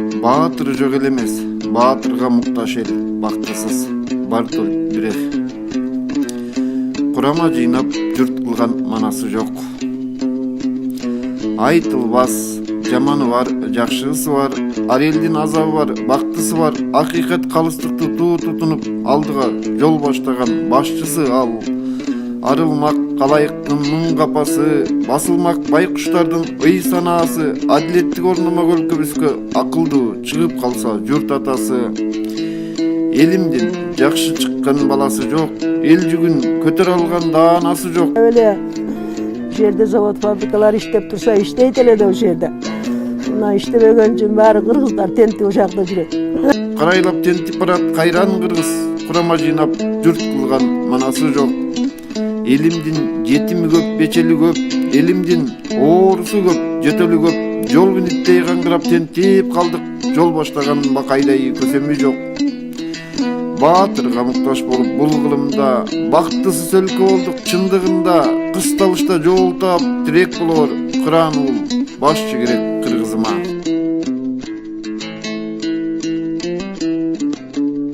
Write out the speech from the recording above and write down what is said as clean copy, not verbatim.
Баатыры жок эл эмес, баатырга муктаж эл бактысыз. Бартолд Брехт. Курама жыйнап журт кылган манасы жок. Айтылбас, жаманы бар, жакшысы бар, ар элдин азабы бар, бактысы бар, акыйкат калыстыкты туу тутунуп алдыга жол баштаган башчысы ал. Арылмак калайыктын муң капасы, басылмак байкуштардын ый санаасы, адилеттик орномок өлкөбүзгө акылдуу чыгып калса журт атасы. Элимдин жакшы чыккан баласы жок, эл жүгүн көтөрө алган даанасы жок. Öyle жерде завод фабрикалар иштеп турса иштейт эле да ошол жерде. Мына иштебеген үчүн баары кыргыздар тентип ошакта жүрөт. Карайлап тентип барат кайран кыргыз, курама жыйнап журт кылган манасы жок. Элимдин жетими көп, бечели көп, элимдин оорусу көп, жөтөлү көп, жол бүнүттей каңгырап тентип калдык, жол баштаган бакайдай көсөмү жок. Баатырга муктаж болуп бул кылымда, бактысыз өлкө болдук чындыгында, кысталышта жол таап тирек болор, кыран ул башчы керек.